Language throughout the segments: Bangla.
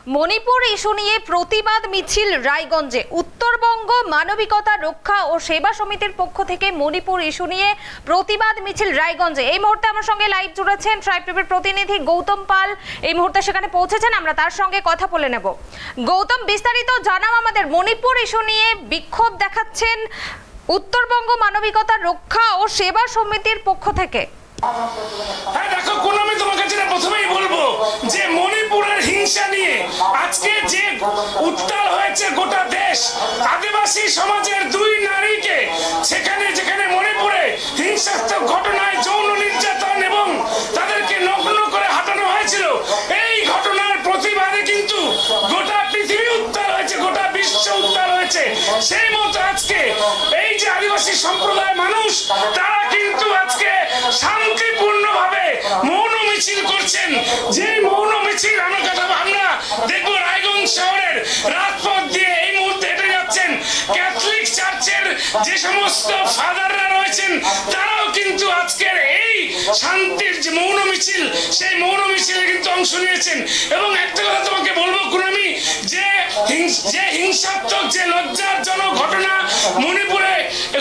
মণিপুর ইস্যু নিয়ে প্রতিবাদ মিছিল রায়গঞ্জে। উত্তরবঙ্গ মানবিকতা রক্ষা ও সেবা সমিতির পক্ষ থেকে মণিপুর ইস্যু নিয়ে প্রতিবাদ মিছিল রায়গঞ্জে। এই মুহূর্তে আমার সঙ্গে লাইভ জুড়েছেন ট্রাইব টিভির প্রতিনিধি গৌতম পাল। এই মুহূর্তে সেখানে পৌঁছেছেন, আমরা তার সঙ্গে কথা বলে নেব। গৌতম, বিস্তারিত জানাও আমাদের। মণিপুর ইস্যু নিয়ে বিক্ষোভ দেখাচ্ছেন উত্তরবঙ্গ মানবিকতা রক্ষা ও সেবা সমিতির পক্ষ থেকে। হ্যাঁ দেখো, কোন আমি তোমাকে যেটা প্রথমেই বলবো যে মণিপুরের হিংসা নিয়ে আজকে যে উত্তাল হয়েছে গোটা দেশ, আদিবাসী সমাজের দুই নারীকে যেখানে মণিপুরে হিংসাত্মক ঘটনায় যৌন নির্যাতন এবং তাদেরকে নগ্ন করে হাঁটানো হয়েছিল, এই ঘটনার প্রতিবাদে কিন্তু গোটা পৃথিবী উত্তাল হয়েছে, গোটা বিশ্ব উত্তাল হয়েছে। সেই মতো আজকে এই যে আদিবাসী সম্প্রদায়ের মানুষ, তারা কিন্তু আজকে শান্তিপূর্ণভাবে মৌন মিছিল করছেন। যে মৌন মিছিল আমরা দেখবো রায়গঞ্জ শহরের রাজপথ দিয়ে এই মুহূর্তে হেঁটে যাচ্ছেন ক্যাথলিক চার্চের যে সমস্ত ফাদাররা রয়েছেন, তারাও কিন্তু আজকের এই শান্তির যে মৌন মিছিল, সেই মৌন মিছিলে কিন্তু অংশ নিয়েছেন। এবং একটা কথা তোমাকে বলবো কুনামি, যে হিংসাত্মক যে লজ্জাজনক ঘটনা মণিপুরে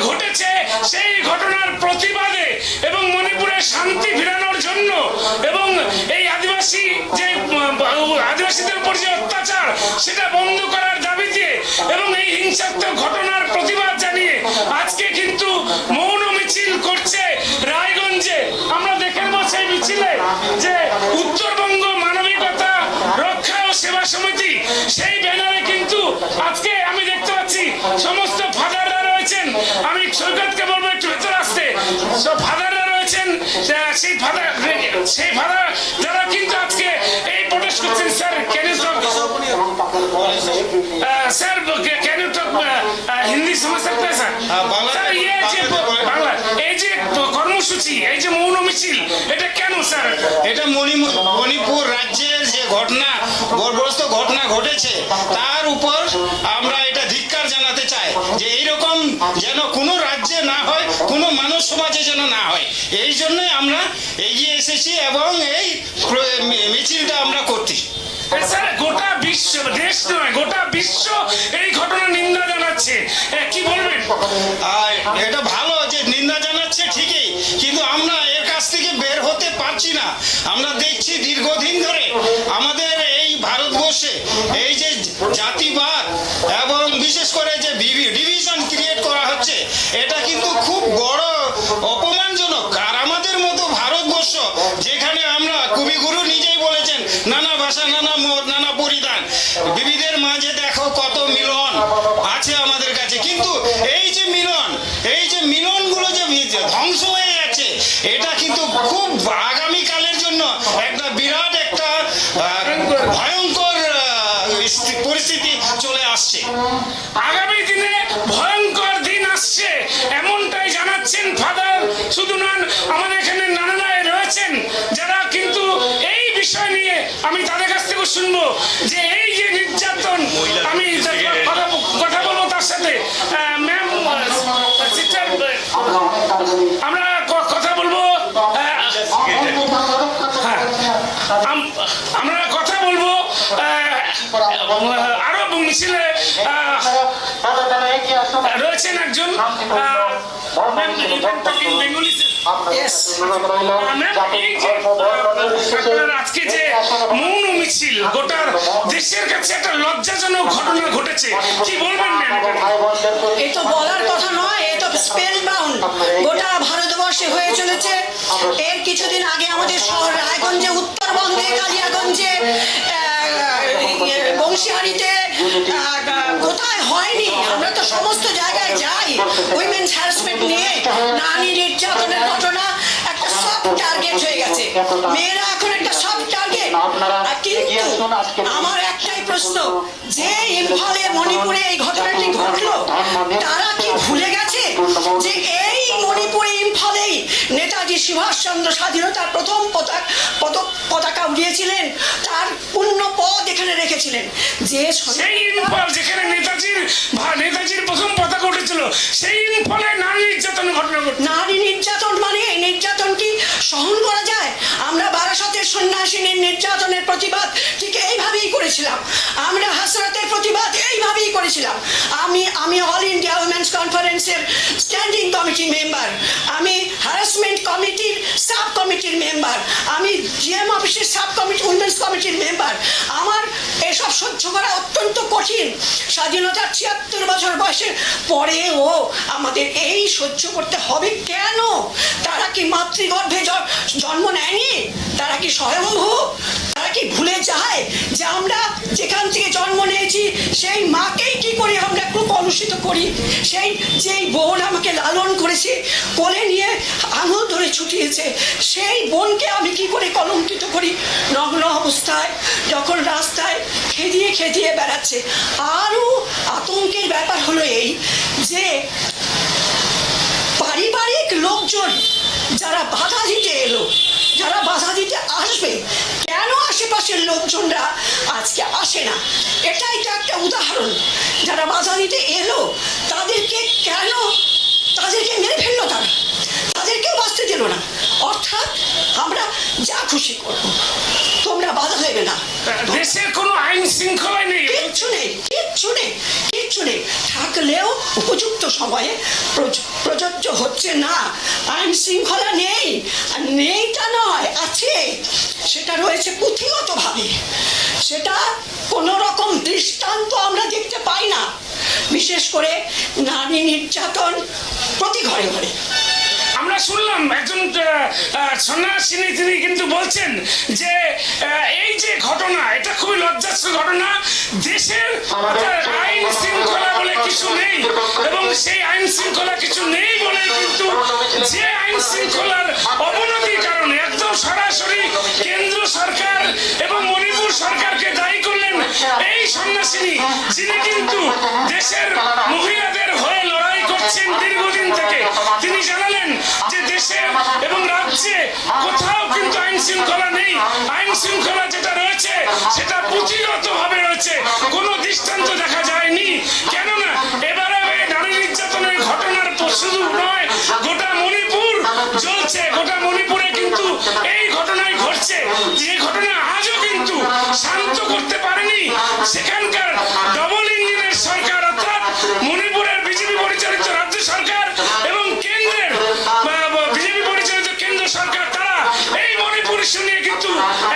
ঘটেছে, সেই ঘটনার প্রতিবাদে এবং মণিপুরে শান্তি ফেরানোর জন্য এবং এই আদিবাসীদের উপর যে অত্যাচার, সেটা বন্ধ করার দাবিতে এবং এই হিংসাত্মক ঘটনার প্রতিবাদ জানিয়ে আজকে কিন্তু মৌন মিছিল করছে রায়গঞ্জে। আমরা দেখে নেব সেই মিছিলে যে উত্তরবঙ্গ মানবিকতা রক্ষা ও সেবা সমিতি, সেই ব্যানারে কিন্তু আজকে আমি দেখতে পাচ্ছি সমস্ত ফাদাররা রয়েছেন। আমি সৈকতকে বলবো একটু ভেতরে আসতে। সব ফাদাররা রয়েছেন, সেই ফাদার যারা কিন্তু আজকে এই প্রোটেস্ট করছেন। Sir can you talk sir can you talk Hindi समझ सकते हैं স্যার? স্যার ये যে বাংলা এই যে কর্মসূচি, এই যে মৌন মিছিল, এটা কেন স্যার? এটা মণিপুর রাজ্যের যে বর্বরস্ত ঘটনা ঘটেছে, তার উপর আমরা এটা ধিক্কার জানাতে চাই যে এইরকম যেন কোনো রাজ্যে না হয়, কোনো মানব সমাজে যেন না হয়। এই জন্যই আমরা এগিয়ে এসেছি এবং এই মিছিলটা আমরা করছি। স্যার গোটা বিশ্ব, দেশ নয় গোটা বিশ্ব এই ঘটনার নিন্দা জানাচ্ছে, কি বলবেন? এটা ভালো যে নিন্দা জানাচ্ছে ঠিকই, কিন্তু আমরা এর কাছ থেকে বের হতে পারছি না। আমরা দেখছি দীর্ঘদিন ধরে আমাদের এই ভারতবর্ষে এই যে জাতিবাদ এবং বিশেষ করে যে ডিভিশন ক্রিয়েট করা হচ্ছে, এটা কিন্তু খুব বড় অপমানজনক। আর আমাদের মতো ভারতবর্ষ, যেখানে আমরা কবিগুরু নিজেই বলেছেন নানা ভাষা নানা মত নানা পরিধান, বিবিধের মাঝে দেখো কত মিলন আছে আমাদের কাছে। কিন্তু এই যে মিলনগুলো যে ধ্বংস হয়ে যাচ্ছে, এটা কিন্তু খুব আগামীকালের জন্য একটা বিরাট একটা ভয়ঙ্কর পরিস্থিতি চলে আসছে। আগামী দিনে ভয়ঙ্কর দিন আসছে, এমনটাই জানাচ্ছেন ফাদার। শুধু নন, আমাদের এখানে নানারাই রয়েছেন যারা কিন্তু এই বিষয় নিয়ে আমি তাদের কাছ থেকে শুনবো যে এই যে নির্যাতন, আমি কথা বলবো তার সাথে। ম্যাম, আমরা কথা বলবো, আমরা কথা বলবো আরো মিছিলে রয়েছেন একজন আজকে যে মৌন মিছিল গোটার দেশের কাছে একটা লজ্জাজনক ঘটনা ঘটেছে, কি বলবেন ম্যাম? এ তো বলার কথা নয়, এ তো স্পেল বাউন্ড গোটা ভারতবর্ষে হয়ে চলেছে। এর কিছুদিন আগে আমাদের শহর রায়গঞ্জে, উত্তরবঙ্গে কালিয়াগঞ্জে, বংশীহারিতে, কোথায় হয়নি? আমরা তো সমস্ত জায়গায় যাই উইমেন্স হ্যারাসমেন্ট নিয়ে। নারী নির্যাতনের ঘটনা একটা সব টার্গেট হয়ে গেছে, মেয়েরা এখন একটা সব টার্গেট। কিন্তু আমার একটাই প্রশ্ন, যে ইম্ফলে মণিপুরে এই ঘটনাটি ঘটলো, তারা কি ভুলে গেছে যে এই মণিপুরে ইম্ফলেই নেতাজি সুভাষচন্দ্র স্বাধীনতার প্রথম পতাকা উড়িয়েছিলেন, তার পূর্ণ পদ এখানে রেখেছিলেন। যে সেই ইম্ফল যেখানে নেতাজির প্রথম পতাকা উঠেছিল, সেই ইম্ফলে নারী নির্যাতন ঘটনা ঘটছে। নারী নির্যাতন মানে এই নির্যাতন কি সহন করা যায়? আমরা বারাসতের সন্ন্যাসিনীর নির্যাতনের প্রতিবাদ ঠিক এইভাবেই করেছি। করেছিলাম, আমরা হাসরাতের প্রতিবাদ এইভাবেই করেছিলাম। আমি অল ইন্ডিয়া উইমেন্স কনফারেন্সের স্ট্যান্ডিং কমিটি মেম্বার, আমি হ্যারাসমেন্ট কমিটির সাব কমিটির মেম্বার, আমি জিএম অফিসের সাব কমিটি উইমেন্স কমিটির মেম্বার। আমার এসব সহ্য করা অত্যন্ত কঠিন। স্বাধীনতার ৭৬ বছর বয়সের পরেও আমাদের এই সহ্য করতে হবে কেন? তারা কি মাতৃগর্ভে জন্ম নেয়নি? তারা কি স্বয়ম্ভু? তারা কি ভুলে যায় যে আমরা যেখান থেকে জন্ম নিয়েছি সেই মাকেই কি করে আমরা খুব কলুষিত করি? যেই বোন আমাকে লালন করেছে, কোলে নিয়ে আঙুল ধরে ছুটিয়েছে, সেই বোনকে আমি কি করে কলঙ্কিত করি নগ্ন অবস্থায় যখন রাস্তায় খেদিয়ে বেড়াচ্ছে। আরও আতঙ্কের ব্যাপার হলো এই যে পারিবারিক লোকজন যারা বাধা দিতে এলো, যারা বাধা দিতে আসবে, কেন আশেপাশের লোকজনরা আজকে আসে না? এটাই তো একটা উদাহরণ। যারা বাধা দিতে এলো তাদেরকে মেরে ফেললো, তাদেরকেও বাঁচতে দিল না। অর্থাৎ আমরা যা খুশি করবো, তোমরা বাধা দেবে না। দেশের কোনো আইন শৃঙ্খলা নেই, কিচ্ছু নেই। থাকলেও উপযুক্ত সময়ে প্রযোজ্য হচ্ছে না। আইন শৃঙ্খলা নেই তা নয়, আছে। সেটা রয়েছে পুঁথিগতভাবে, সেটা কোনো রকম দৃষ্টান্ত আমরা দেখতে পাই না। বিশেষ করে নারী নির্যাতন প্রতি ঘরে ঘরে। আমরা শুনলাম একজন সন্ন্যাসিনী, তিনি কিন্তু বলছেন যে এই যে ঘটনা, এটা খুবই লজ্জাস্কর ঘটনা। দেশের আইন শৃঙ্খলা বলে কিছু নেই, এবং সেই আইন শৃঙ্খলা কিছু নেই বলে কিন্তু যে আইন শৃঙ্খলার অবনতির কারণে একদম সরাসরি কেন্দ্র সরকার এবং মণিপুর সরকারকে দায়ী করলেন এই সন্ন্যাসিনী, যিনি কিন্তু দেশের মহিলাদের হয়ে লড়াই করছেন দীর্ঘদিন থেকে। তিনি জানালেন যে দেশে এবং রাজ্যে কোথাও কিন্তু আইন শৃঙ্খলা নেই। আইন শৃঙ্খলা যেটা রয়েছে সেটা পুঁথিগত ভাবে রয়েছে, কোনো দৃষ্টান্ত দেখা যায়নি। কেননা এবারে নারী নির্যাতনের ঘটনার শুধু নয়, গোটা মণিপুর জ্বলছে, গোটা মণিপুরে কিন্তু এই ঘটনাই ঘটছে। যে ঘটনা আজও কিন্তু শান্ত করতে পারেনি সেখানকার ডবল ইঞ্জিনের সরকার, অর্থাৎ মণিপুরের বিজেপি পরিচালিত রাজ্য সরকার এবং কেন্দ্রের বিজেপি পরিচালিত কেন্দ্র সরকার। তারা এই মণিপুর ইস্যু নিয়ে কিন্তু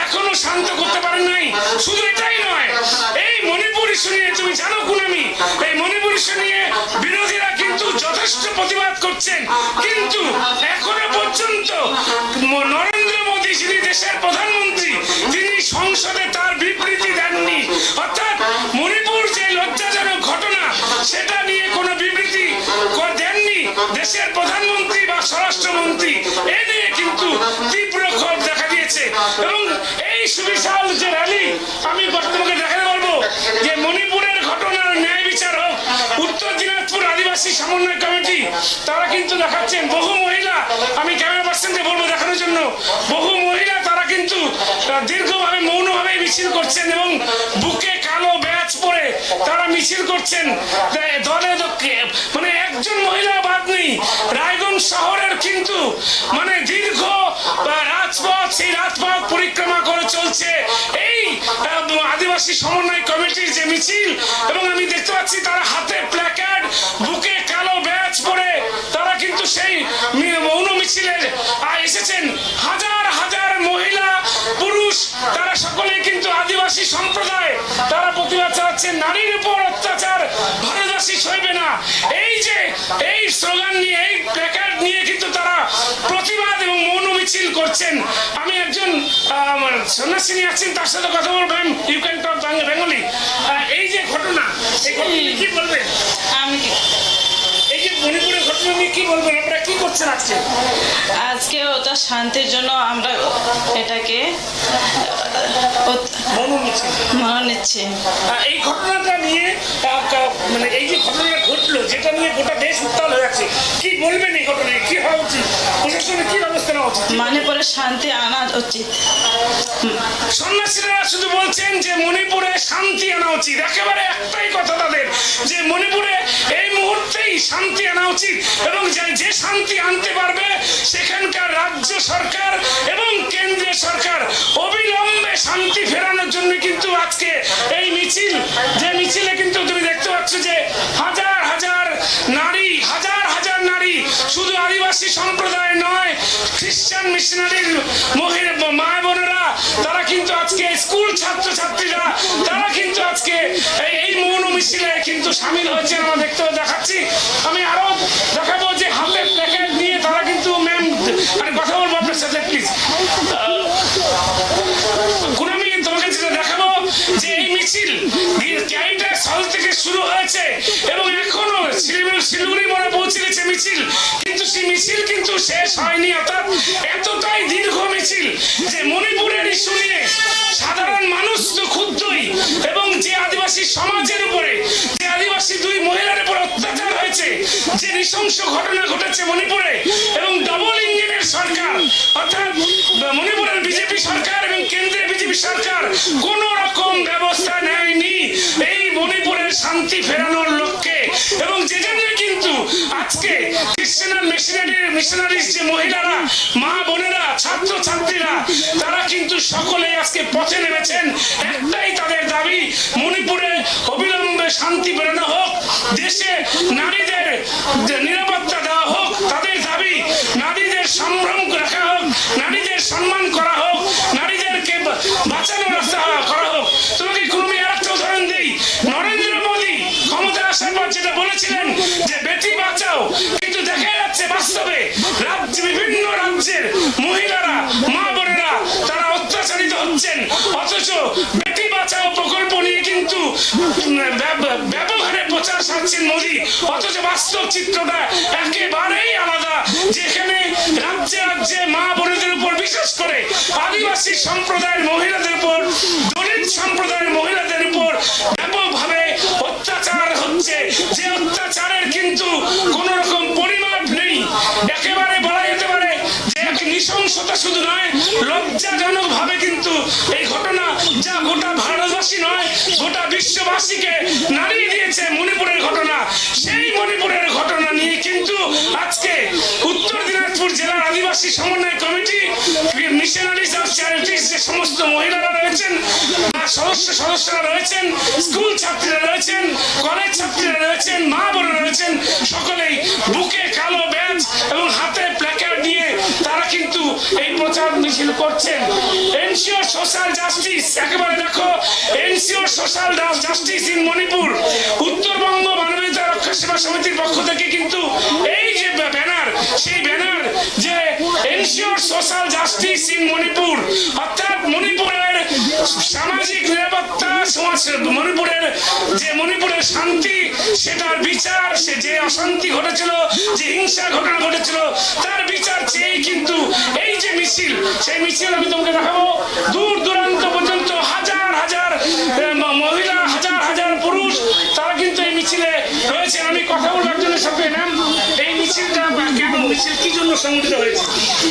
এখনো শান্ত করতে পারেন নাই। শুধু এটাই নয়, এই মণিপুর ইস্যু নিয়ে তুমি জানো কুনামি, এই মণিপুর ইস্যু নিয়ে বিরোধীরা কিন্তু যথেষ্ট প্রতিবাদ করছেন, কিন্তু এখনো পর্যন্ত নরেন্দ্র মোদী, যিনি দেশের প্রধানমন্ত্রী, তিনি সংসদে তার বিবৃতি দেননি। অর্থাৎ মণিপুর যে লজ্জাজনক ঘটনা, সেটা নিয়ে কোনো বিবৃতি দেননি দেশের প্রধানমন্ত্রী বা স্বরাষ্ট্রমন্ত্রী। এ নিয়ে কিন্তু তীব্র ক্ষোভ দেখা দিয়েছে। এবং এই সুবিশাল যে র্যালি, আমি তোমাকে দেখাতে পারবো যে মণিপুরের ঘটনার ন্যায় বিচার হোক। উত্তর দিনাজপুর আদিবাসী সমন্বয় কমিটি তারা কিন্তু দেখাচ্ছেন বহু মহিলা, আমি ক্যামেরা পার্সনকে বলবো দেখানোর জন্য, বহু মহিলা তারা কিন্তু দীর্ঘভাবে মৌনভাবে মিছিল করছেন এবং বুকে কালো ব্যাজ পরে তারা মিছিল করছেন দলে দক্ষে। মানে একজন মহিলা বাদ নেই। রায়গঞ্জ শহরের কিন্তু মানে দীর্ঘ রাজপথ, সেই রাজপথ পরিক্রমা করে চলছে এই আদিবাসী সমন্বয় কমিটির যে মিছিল। এবং আমি দেখতে পাচ্ছি তারা হাতে প্ল্যাকার্ড, বুকে কালো ব্যাজ পরে তারা কিন্তু সেই মৌন মিছিলের এসেছেন। হাজার হাজার মহিলা, পুরুষ, তারা সকলেই কিন্তু আদিবাসী সম্প্রদায়, তারা প্রতিবাদ চালাচ্ছেন। নারীর উপর অত্যাচার ভারতবাসী সইবে না, এই স্লোগান নিয়ে, এই প্ল্যাকার্ড নিয়ে কিন্তু তারা প্রতিবাদ এবং মৌন মিছিল করছেন। আমি একজন সন্ন্যাসিনী আছেন, তার সাথে কথা বলবেন। You can talk Bengali. এই যে ঘটনা, এই ঘটনা কি বলবেন? এই যে মণিপুরের ঘটনা নিয়ে কি বলবেন? আপনারা কি করছেন আজকে ওটা শান্তির জন্য আমরা এটাকে মনে নিচ্ছি। এই ঘটনাটা নিয়ে, মানে এই যে ঘটনাটা ঘটলো, যেটা নিয়ে গোটা দেশ উত্তাল হয়ে আছে, কি বলবেন এই ঘটনায়? কি হওয়া উচিত? প্রশাসনের কি ব্যবস্থা নেওয়া উচিত? মণিপুরে শান্তি আনা উচিত। সন্ন্যাসীরা শুধু বলছেন যে মণিপুরে শান্তি আনা উচিত। একেবারে একটাই কথা তাদের, যে মণিপুরে এই মুহূর্তে মুহূর্তেই শান্তি আনা উচিত এবং যে শান্তি আনতে পারবে সেখানকার রাজ্য সরকার এবং কেন্দ্রীয় সরকার অবিলম্বে শান্তি ফেরানোর জন্য কিন্তু আজকে এই মিছিল, যে মিছিলে কিন্তু তুমি দেখতে পাচ্ছ যে হাজার হাজার নারী, হাজার হাজার নারী, শুধু আদিবাসী সম্প্রদায় নয়, খ্রিস্টান মিশনারির মহিলা মা বোনেরা, তারা কিন্তু আজকে স্কুল ছাত্রছাত্রীরা, তারা কিন্তু আজকে এই মৌন মিছিলে কিন্তু সামিল হয়েছেন। আমরা দেখাচ্ছি, আমি আরো দেখাবো যে হাতে প্যাকেট নিয়ে তারা কিন্তু ম্যাম মানে কথা বলবো আপনার সাথে প্লিজ। আমি তোমাকে যেটা দেখাবো যে এই মিছিল ক্যারিটা সাল থেকে শুরু হয়েছে এবং এখনো শিলিগুড়ি মোড়ে পৌঁছে গেছে মিছিল, কিন্তু সেই মিছিল কিন্তু শেষ হয়নি। অর্থাৎ এতটাই দীর্ঘ মিছিল যে মণিপুরের ইস্যু নিয়ে সাধারণ মানুষ তো ক্ষুব্ধই এবং যে আদিবাসী সমাজের উপরে, যে আদিবাসী দুই মহিলার উপর অত্যাচার হয়েছে, যে নৃশংস ঘটনা ঘটেছে মণিপুরে এবং ডবল ইঞ্জিনের সরকার অর্থাৎ মণিপুরের বিজেপি সরকার এবং কেন্দ্রের বিজেপি সরকার কোন রকম ব্যবস্থা নেয়নি এই মণিপুরের শান্তি ফেরানোর লক্ষ্যে। এবং যে জন্য কিন্তু আজকে খ্রিস্টান মিশনারি যে মহিলারা, মা বোনেরা, ছাত্র ছাত্রীরা, তারা কিন্তু সকলে আজকে পথে নেমেছেন। একটাই তাদের দাবি, মণিপুরে অবিলম্বে শান্তি ফেরানো হোক, দেশে নারীদের নিরাপত্তা দেওয়া হোক, তাদের দাবি নারীদের সম্ভ্রম রাখা হোক, নারীদের সম্মান করা হোক, নারীদেরকে বাঁচানোর রাস্তা করা হোক। তোমাকে আমি আর একটা উদাহরণ দিই, নরেন্দ্র মোদী ক্ষমতা আসার পর যেটা বলেছিলেন যে বেটি বাঁচাও, কিন্তু দেখা যাচ্ছে বাস্তবে বিভিন্ন রাজ্যের মহিলারা, মা বোনেরা তারা অত্যাচারিত হচ্ছেন, অথচ বেটি বাঁচাও প্রকল্প নিয়ে কিন্তু ব্যবহারে প্রচার সারছেন মোদী, অথচ বাস্তব চিত্রটা একেবারেই আলাদা। যেখানে রাজ্যে রাজ্যে মা বোনেদের উপর, বিশেষ করে আদিবাসী সম্প্রদায়ের মহিলাদের উপর, দলিত সম্প্রদায়ের মহিলাদের উপর ব্যাপকভাবে অত্যাচার হচ্ছে, যে অত্যাচারের কিন্তু কোন রকম পরিমাপ নেই। একেবারে বলা যেতে পারে যে এক নৃশংসতা শুধু নয়, লজ্জাজনক ভাবে কিন্তু এই ঘটনা, যা গোটা ভারতবাসী নয় গোটা বিশ্ববাসীকে নাড়িয়ে দিয়েছে মণিপুরের ঘটনা, সেই মণিপুরের ঘটনা নিয়ে কিন্তু আজকে উত্তর দিনাজপুর জেলার আদিবাসী সমন্বয় কমিটি, মিশনারিজ অফ চ্যারিটিজ যে সমস্ত মহিলারা রয়েছেন, সদস্যরা রয়েছেন, স্কুল ছাত্রীরা রয়েছেন, কলেজ ছাত্রীরা রয়েছেন, মা বোনেরা রয়েছেন, সকলেই বুকে কালো ব্যাজ এবং হাতে প্ল্যাকার্ড নিয়ে তারা কিন্তু এই প্রচার মিছিল করছেন। এনশিওর সোশ্যাল জাস্টিস, একেবারে দেখো, ensure social justice in Manipur, Uttarbanga মানবাধিকার রক্ষা সেবা সমিতির পক্ষ থেকে কিন্তু এই যে ব্যানার, সেই ব্যানার যে ensure social justice in Manipur, অর্থাৎ মণিপুরের সামাজিক নিরাপত্তা, মণিপুরের শান্তি, সেটার বিচার, সে যে অশান্তি ঘটেছিল, যে হিংসা ঘটনা ঘটেছিল, তার বিচার চেয়ে কিন্তু এই যে মিছিল, সেই মিছিল আমি তোমাকে দেখাবো দূর দূরান্ত পর্যন্ত হাজার হাজার মহিলা, হাজার হাজার পুরুষ, তারা কিন্তু এই মিছিলে রয়েছে। আমি কথা বলবো একজনের সাথে। ম্যাম, এই মিছিলটা কেন, মিছিল কি জন্য সংগঠিত হয়েছে?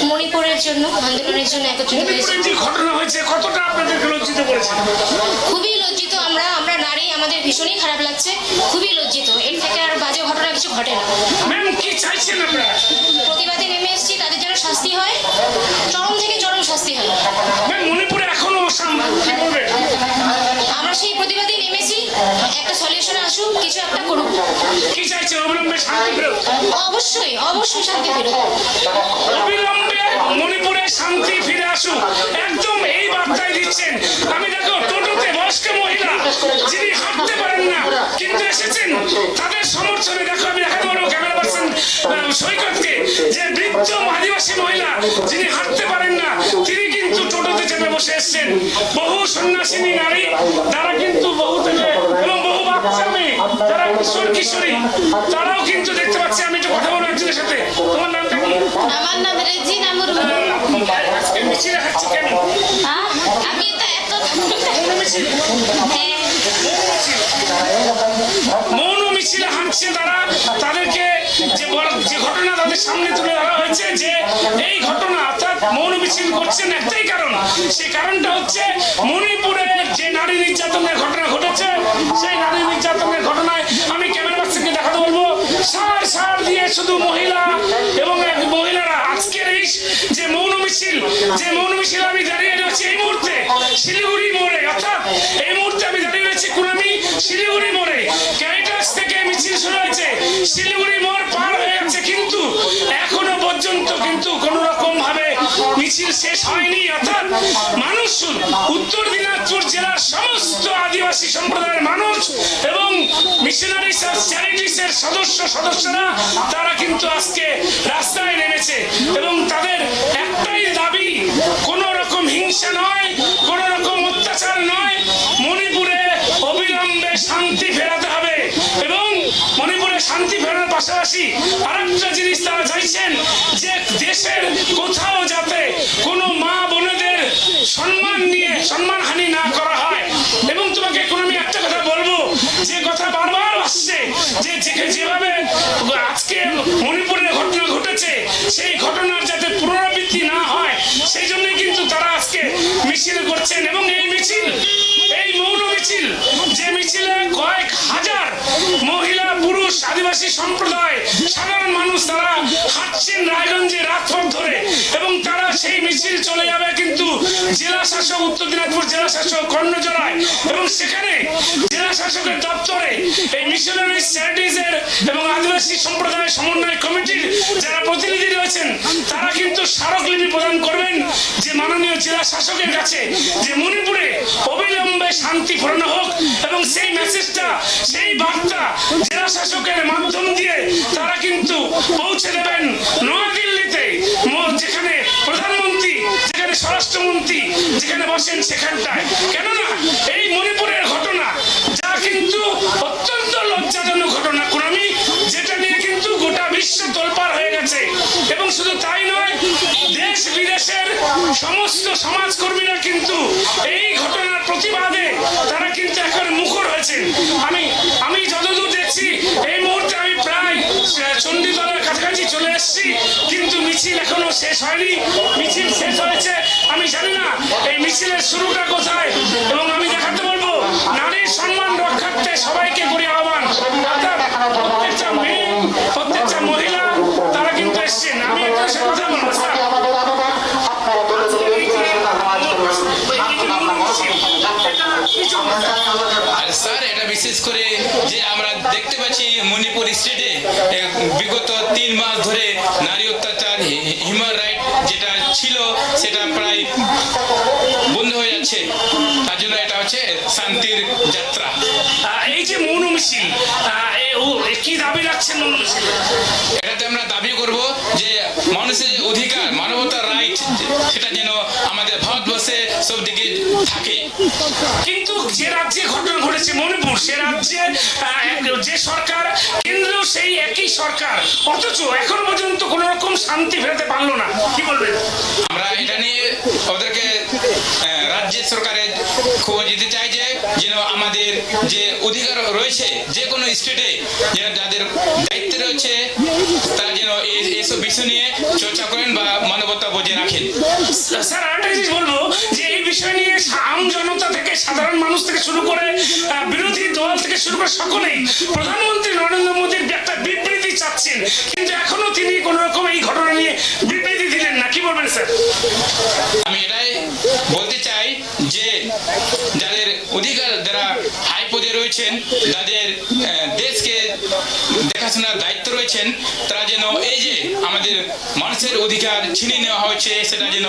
মণিপুরের জন্য, আন্দোলনের জন্য একত্রিত হয়েছে। যে ঘটনা হয়েছে কতটা আপনাদেরকে লজ্জিত করেছে? খুবই লজ্জিত আমরা নারী, আমাদের ভীষণই খারাপ লাগছে, খুবই লজ্জিত। এর থেকে আর বাজে ঘটনা কিছু ঘটে না। ম্যাম, কি চাইছেন আপনারা? প্রতিবাদে নেমে এসেছি, তাদের জন্য শাস্তি হয়, চরম থেকে চরম শাস্তি হয়। ম্যাম, মণিপুরে এখনো কি বলবেন? আমরা সেই প্রতিবাদে নেমেছি, একটা সলিউশন আসুক, কিছু একটা করুক। কি চাইছেন? অবিলম্বে শান্তি ফেরত? অবশ্যই অবশ্যই শান্তি ফেরত। অবিলম্বে মণিপুরে শান্তি ফিরে আসুক, একদম এই বার্তায় দিচ্ছেন। আমি দেখো টোটোতে বয়স্ক মহিলা যিনি হাঁটতে পারেন না কিন্তু এসেছেন, তাদের সমর্থনে দেখো, আমি দেখাতে পারবো ক্যামেরা পার্সন সৈকতকে, যে বৃদ্ধ আদিবাসী মহিলা যিনি হাঁটতে পারেন না, তিনি কিন্তু টোটোতে চেপে বসে এসছেন। বহু সন্ন্যাসিনী নারী, তারা কিন্তু বহু থেকে এবং বহু বাচ্চা মেয়ে, যারা কিশোর কিশোরী, তারাও কিন্তু দেখতে পাচ্ছি। আমি একটু কথা বলবো একজনের সাথে। তোমার নামটা কি? আমার নাম রেজিনা মুর্মু। আজকে মিছিলে হাঁটছি কেন? আমি তো এত মৌন মিছিলে হাঁটছে তারা, তাদেরকে যে ঘটনা তাদের সামনে তুলে ধরা হয়েছে, যে এই ঘটনা অর্থাৎ মৌন মিছিল করছেন একটাই কারণ, সেই কারণটা হচ্ছে মণিপুরে যে নারী নির্যাতনের ঘটনা ঘটেছে, সেই নারী নির্যাতনের ঘটনায় আমি ক্যামেরা পার্সনকে দেখাতে বলবো শুধু মহিলা এবং মহিলারা আজকের এই যে মৌন মিছিল আমি দাঁড়িয়ে রয়েছি এই মুহূর্তে শিলিগুড়ি মোড়ে, অর্থাৎ এই মুহূর্তে আমি দাঁড়িয়ে রয়েছি কুনামি শিলিগুড়ি মোড়ে। ক্যারিটাস থেকে মিছিল শুরু হয়েছে, শিলিগুড়ি মোড় পার হয়ে যাচ্ছে, কিন্তু এখনো পর্যন্ত কিন্তু কোন রকম ভাবে মিছিল শেষ হয়নি। অর্থাৎ মানুষ, উত্তর দিনাজপুর জেলার সমস্ত আদিবাসী সম্প্রদায়ের মানুষ এবং মিশনারিজ আর চ্যারিটিস এর সদস্যরা তারা কিন্তু আজকে রাস্তায় নেমেছে এবং তাদের একটাই দাবি, কোন রকম হিংসা নয়, কোন রকম অত্যাচার নয়, মণিপুরে অবিলম্বে শান্তি ফেরাতে হবে। এবং মণিপুরে শান্তি ফেরানোর পাশাপাশি আরেকটা জিনিস তারা চাইছেন যে দেশের কোথাও যাতে কোনো মা বোনেদের সম্মানহানি না করা হয়। এবং তোমাকে এখন আমি একটা কথা বলবো, যে কথা বারবার আসছে যে যেভাবে আজকে মণিপুরের ঘটনা ঘটেছে সেই ঘটনার যাতে পুনরাবৃত্তি না হয় সেই জন্যই কিন্তু তারা আজকে মিছিল করছেন। এবং এই মৌন মিছিল, যে মিছিলে কয়েক হাজার মহিলা পুরুষ আদিবাসী সম্প্রদায় সাধারণ মানুষ তারা হাঁটছেন রায়গঞ্জে রাতপথ ধরে, এবং তারা সেই মিছিল চলে যাবে কিন্তু জেলা শাসক, উত্তর দিনাজপুর জেলা শাসক কর্ণজোড়ায়, এবং সেখানে জেলা শাসকের দপ্তরে এই মিশনারিজ চ্যারিটিজ এর এবং আদিবাসী সম্প্রদায় সমন্বয় কমিটির যারা প্রতিনিধি রয়েছেন তারা কিন্তু স্মারকলিপি প্রদান করবেন যে মাননীয় জেলা শাসকের কাছে যে মণিপুরে অবিলম্বে শান্তি ফেরানো হোক। এবং সেই মেসেজটা, সেই বার্তা জেলা শাসকের মাধ্যম দিয়ে তারা কিন্তু পৌঁছে দেবেন নয়াদিল্লিতে, যেখানে প্রধানমন্ত্রী, যেখানে স্বরাষ্ট্রমন্ত্রী যেখানে বসেন সেখানটায়। কেননা এই মণিপুরের ঘটনা যা কিন্তু অত্যন্ত লজ্জাজনক ঘটনা কুনামি, যেটা নিয়ে কিন্তু গোটা বিশ্ব তোলপাড় হয়ে গেছে। এবং শুধু তাই নয়, দেশ বিদেশের সমস্ত সমাজকর্মীরা কিন্তু এই ঘটনার প্রতিবাদে তারা কিন্তু এখন মুখর হয়েছেন। আমি যতদূর দেখছি এই মুহূর্তে আমি প্রায় চণ্ডীতলার কাছাকাছি চলে এসেছি, কিন্তু মিছিল এখনো শেষ হয়নি। মিছিল শেষ হয়েছে আমি জানি না এই মিছিলের শুরুটা কোথায়। এবং আমি দেখাতে বলবো নারীর সম্মান রক্ষার্থে সবাইকে করি আহ্বান, প্রত্যেকটা মেয়ে, প্রত্যেকটা মহিলা তারা কিন্তু এসছেন। আমি একটা সে কথা বলবো স্যার, স্যার এটা বিশেষ করে যে আমরা দেখতে পাচ্ছি মণিপুর স্টেটে বিগত 3 মাস ধরে নারী অত্যাচার, হিউম্যান রাইট যেটা ছিল সেটা প্রায় বন্ধ হয়ে যাচ্ছে। তার জন্য এটা হচ্ছে শান্তির যাত্রা। এই যে মৌন মিছিল, কি দাবি রাখছেন মৌন মিছিল? এটাতে আমরা দাবি করব যে মানুষের যে অধিকার, মানবতার রাইট, সেটা যেন আমাদের ভারতবর্ষে সব দিকে থাকে। কিন্তু যে রাজ্যে ঘটনা ঘটেছে মণিপুর, সে রাজ্যে যে সরকার, কেন্দ্রেও সেই একই সরকার, অথচ এখন পর্যন্ত কোন রকম শান্তি ফেরাতে পারলো না। কি বলবেন? আমরা এটা নিয়ে ওদেরকে রাজ্য সরকারের খবর দিতে চাই যে যেন আমাদের যে অধিকার রয়েছে যে কোনো স্টেটে, যেন যাদের দায়িত্বে রয়েছে তারা যেন এইসব বিষয় নিয়ে চর্চা করেন বা মানবতা বজায় রাখেন। স্যার আরেকটা জিনিস বলবো যে এই বিষয় নিয়ে আম জনতা থেকে, সাধারণ মানুষ থেকে শুরু করে বিরোধী দল থেকে শুরু করে সকলেই প্রধানমন্ত্রী নরেন্দ্র মোদীর একটা বিবৃতি চাচ্ছেন, কিন্তু এখনো তিনি কোন রকম এই ঘটনা নিয়ে বিবৃতি দিলেন না। কি বলবেন স্যার? আমি এটাই বলতে চাই যে যাদের অধিকার, যারা হাই পদে রয়েছেন, যাদের দেশকে দেখাশোনার দায়িত্ব রয়েছেন, তারা যেন এই যে আমাদের মানুষের অধিকার ছিনিয়ে নেওয়া হয়েছে সেটা যেন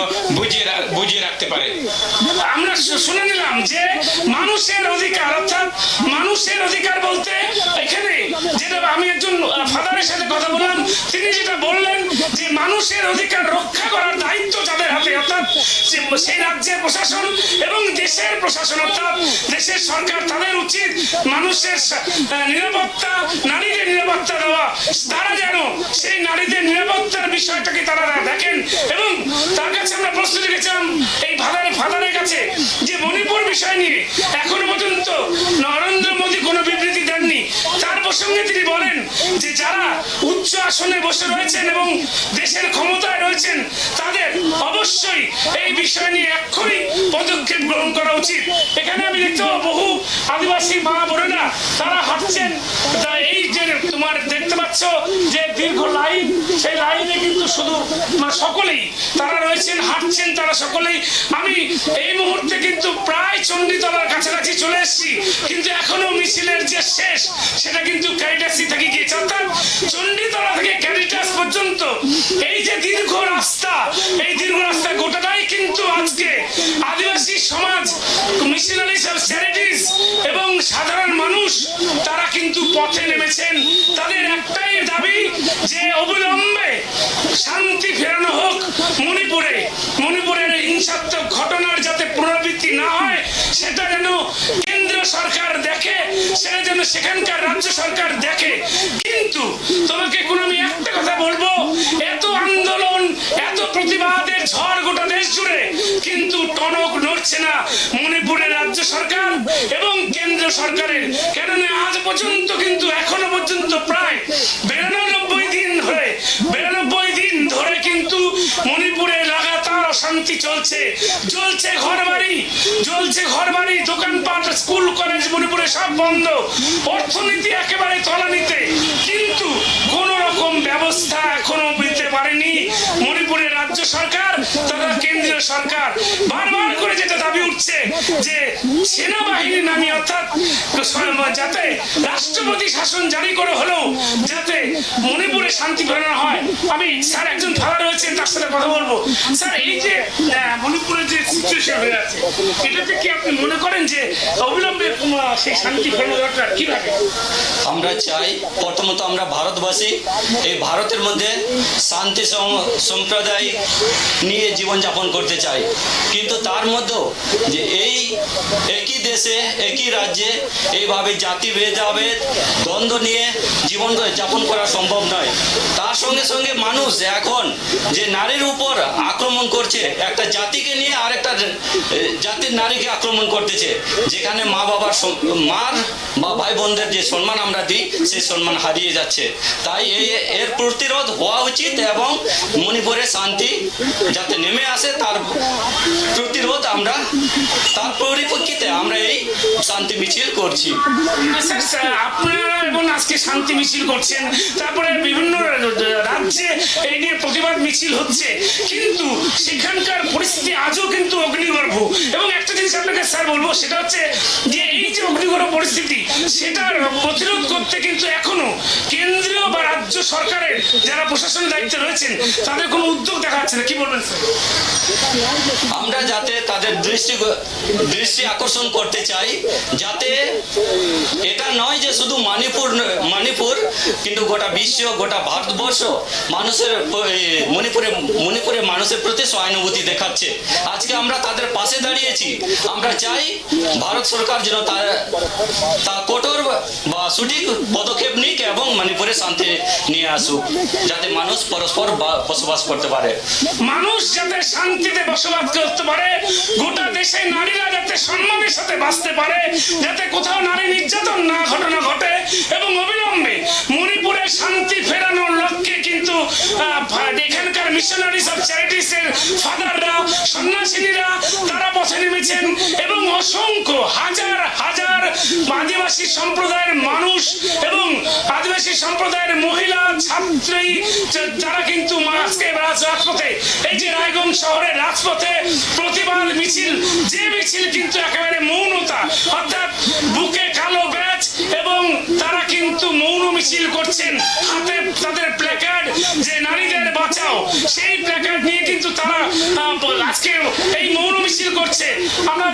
বুঝিয়ে রাখতে পারে। আমরা শুনে নিলাম যে মানুষের অধিকার, অর্থাৎ মানুষের অধিকার বলতে এখানে যেটা আমি একজন ফাদারের সাথে কথা বললাম, তিনি যেটা বললেন যে মানুষের অধিকার রক্ষা করার দায়িত্ব যাদের হাতে, অর্থাৎ সেই রাজ্যের প্রশাসন এবং দেশের প্রশাসন, অর্থাৎ দেশের সরকার, তাদের উচিত মানুষের নিরাপত্তা, নারীদের নিরাপত্তা দেওয়া। তারা যেন সেই নারীদের নিরাপত্তার বিষয়টাকে তারা দেখেন। এবং তার কাছে আমরা প্রশ্ন রেখেছিলাম এই ফাদারের কাছে যে মণিপুর বিষয় নিয়ে এখনো পর্যন্ত নরেন্দ্র মোদী কোনো বিবৃতি দেননি। তার প্রসঙ্গে তিনি বলেন যে যারা উচ্চ আসনে বসে রয়েছেন এবং দেশের ক্ষমতায় রয়েছেন তাদের অবশ্যই এই বিষয় নিয়ে এক্ষুনি পদক্ষেপ গ্রহণ করা উচিত। এখানে আমি দেখতে পাবো বহু আদিবাসী মা বোনেরা তারা হাঁটছেন, এই যে তোমার দেখতে পাচ্ছ যে দীর্ঘ লাইন, সেই লাইনে কিন্তু শুধু সকলেই তারা রয়েছেন, হাঁটছেন তারা সকলেই। আমি এই মুহূর্তে কিন্তু প্রায় চণ্ডীতলার কাছাকাছি চলে এসেছি, কিন্তু এখনো মিছিলের যে শেষ সেটা কিন্তু ক্যারিটাসি থেকে গিয়েছে, অর্থাৎ চণ্ডীতলা থেকে ক্যারিটাস পর্যন্ত এই যে দীর্ঘ রাস্তা, এই দীর্ঘ রাস্তা গোটাটাই কিন্তু আজকে আদিবাসী সমাজ, মিশনারিজ অফ চ্যারিটিজ এবং সাধারণ মানুষ তারা কিন্তু পথে নেমেছেন। তাদের একটাই দাবি যে অবিলম্বে শান্তি ফেরানো হোক মণিপুরে, মণিপুরের হিংসাত্মক ঘটনার যাতে পুনরাবৃত্তি না হয় সেটা যেন কেন্দ্র সরকার দেখে, সেটা যেন সেখানকার রাজ্য সরকার দেখে। কিন্তু তোমাকে কোন আমি একটা কথা বলবো, এত আন্দোলন, এত প্রতিবাদের ঝড় গোটা দেশ জুড়ে, কিন্তু টনক নড়ছে না মণিপুরের রাজ্য সরকার এবং কেন্দ্র সরকারের। কেননা আজ পর্যন্ত কিন্তু এখনো পর্যন্ত প্রায় 92 দিন ধরে কিন্তু মণিপুরে লাগাতার অশান্তি চলছে, জ্বলছে ঘরবাড়ি, দোকানপাট, স্কুল কলেজ মণিপুরে সব বন্ধ, অর্থনীতি একেবারে তলানিতে, কিন্তু কোন রকম ব্যবস্থা এখনো নিতে পারেনি মণিপুরের রাজ্য সরকার তথা কেন্দ্রীয় সরকার। বারবার করে যেটা দাবি উঠছে যে সেনাবাহিনী নামিয়ে, অর্থাৎ যাতে রাষ্ট্রপতি শাসন জারি করে হলেও যাতে মণিপুরে শান্তি ফেরানো হয়। আমি স্যার একজন ফাদার রয়েছেন, তার সাথে কথা বলবো। স্যার, এই যে মণিপুরে যে সিচুয়েশন হয়ে আছে, এটাতে কি আপনি মনে করেন যে অবিলম্বে সেই শান্তি ফেরানো দরকার? কিভাবে? আমরা চাই, প্রথমত আমরা ভারতবাসী, এই ভারতের মধ্যে শান্তি সম্প্রদায় নিয়ে জীবনযাপন করতে চাই, কিন্তু তার মধ্যেও যে এই একই দেশে একই রাজ্যে এইভাবে জাতি ভেদাভেদ দ্বন্দ্ব নিয়ে জীবন যাপন করা সম্ভব নয়। তার সঙ্গে সঙ্গে মানুষ এখন যে নারীর উপর আক্রমণ করছে, একটা জাতিকে নিয়ে আরেকটা জাতির নারীকে আক্রমণ করতেছে, যেখানে মা বাবার মার বা ভাই বোনদের যে সম্মান আমরা দিই সেই সম্মান হারিয়ে যাচ্ছে। তাই এর প্রতিরোধ হওয়া উচিত এবং মণিপুরে শান্তি যাতে নেমে আসে তার প্রতিরোধ আমরা, তার পরিপ্রেক্ষিতে আমরা এই শান্তি মিছিল করছি। আপনারা এবং আজকে শান্তি মিছিল করছেন, তারপরে বিভিন্ন রাজ্যে এই নিয়ে প্রতিবাদ মিছিল হচ্ছে, কিন্তু সেখানকার পরিস্থিতি আজও কিন্তু অগ্নিগর্ভ। এবং একটা জিনিস আপনাকে স্যার বলবো, সেটা হচ্ছে যে এই যে অগ্নিগর্ভ পরিস্থিতি, সেটার প্রতিরোধ করতে কিন্তু এখনো কেন্দ্রীয় বা রাজ্য সরকারের যারা প্রশাসনের দায়িত্বে রয়েছেন তাদের কোনো উদ্যোগ দেখা যাচ্ছে না। কি বলবেন স্যার? আমরা যাতে তাদের দৃষ্টি আকর্ষণ করতে চাই, যাতে এটা নয় যে শুধু মণিপুর কিন্তু গোটা বিশ্ব, গোটা ভারতবর্ষ মানুষের মণিপুরে মানুষের প্রতি সহানুভূতি দেখাচ্ছে। আজকে আমরা তাদের পাশে দাঁড়িয়েছি। আমরা চাই ভারত সরকার যেন তা কঠোর বা সঠিক পদক্ষেপ নিক এবং মণিপুরে শান্তি নিয়ে আসুক, যাতে মানুষ পরস্পর বসবাস করতে পারে, মানুষ যাতে শান্তিতে বসবাস করতে পারে, গোটা দেশে নারীরা যাতে সম্মানের সাথে বাঁচতে পারে, যাতে কোথাও নারী নির্যাতন না ঘটনা ঘটে, এবং অবিলম্বে মণিপুরে শান্তি ফেরানোর লক্ষ্যে কিন্তু এখানকার মিশনারিজ অফ চ্যারিটিস এর ফাদাররা, সন্ন্যাসিনীরা তারা পথে নেমেছেন, এবং অসংখ্য হাজার হাজার আদিবাসী সম্প্রদায়ের মানুষ এবং আদিবাসী সম্প্রদায়ের মহিলা ছাত্রী যারা কিন্তু আজকে রাজপথে, এই যে রায়গঞ্জ শহরের রাজপথে প্রতিবাদ মিছিল, যে মিছিল কিন্তু একেবারে মৌনতা, অর্থাৎ বুকে কালো ব্যাজ, এবং তারা কিন্তু মৌন মিছিল করছেন, হাতে তাদের প্ল্যাকার্ড যে নারীদের বাঁচাও, সেই প্ল্যাকার্ড নিয়ে কিন্তু তারা আজকে এই মৌন মিছিল করছে। আমরা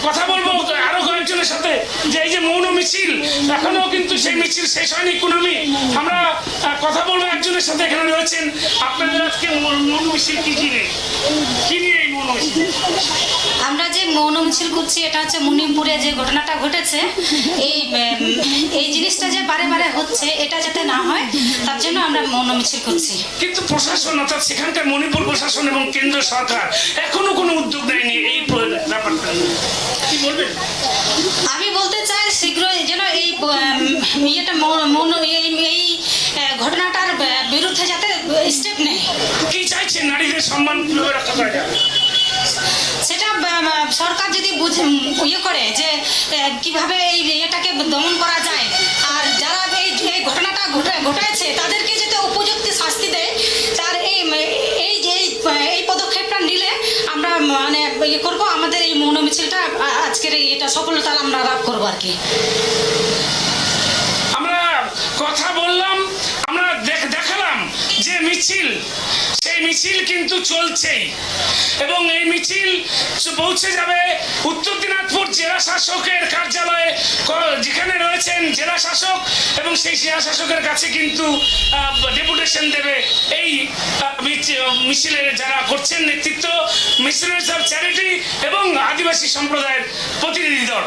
কথা বলবো আরো কয়েকজনের সাথে যে এই যে মৌন মিছিল, এখনো কিন্তু সেই মিছিল শেষ হয়নি। কুনামি, আমরা কথা বলবো একজনের সাথে, এখানে রয়েছেন। আপনাদের আজকে মৌন মিছিল কি নিয়ে এই মৌন মিছিল? আমরা যে মৌন মিছিল করছি, এটা হচ্ছে মণিপুরে যে ঘটনাটা ঘটেছে, এই জিনিসটা যে বারে বারে হচ্ছে, এটা যাতে না হয় তার জন্য আমরা মৌন মিছিল করছি। কিন্তু প্রশাসন, অর্থাৎ সেখানকার মণিপুর প্রশাসন এবং কেন্দ্র সরকার এখনো কোনো উদ্যোগ নেয়নি এই ব্যাপারটা। কি বলবেন? আমি বলতে চাই শীঘ্রই যেন এই ঘটনাটার বিরুদ্ধে যাতে স্টেপ নেয়। কি চাইছেন নারীদের সম্মান কিভাবে রক্ষা করা যাবে? সেটা সরকার যদি ইয়ে করে যে কিভাবে এই ইয়েটাকে দমন করা যায়, আর যারা এই ঘটনাটা ঘটাইছে তাদেরকে যাতে উপযুক্ত শাস্তি দেয়, তার এই পদক্ষেপটা নিলে আমরা মানে ইয়ে করবো, আমাদের এই মৌন মিছিলটা আজকের এটা সফলতা আমরা লাভ করবো আর কি। আমরা কথা বললাম, আমরা দেখালাম যে মিছিল, সেই মিছিল কিন্তু চলছেই এবং এই মিছিল পৌঁছে যাবে উত্তর দিনাজপুর জেলা শাসকের কার্যালয়ে, যেখানে রয়েছেন জেলা শাসক, এবং সেই জেলা শাসকের কাছে কিন্তু ডেপুটেশন দেবে এই মিছিলের যারা করছেন নেতৃত্ব, মিছিল চ্যারিটি এবং আদিবাসী সম্প্রদায়ের প্রতিনিধি দল।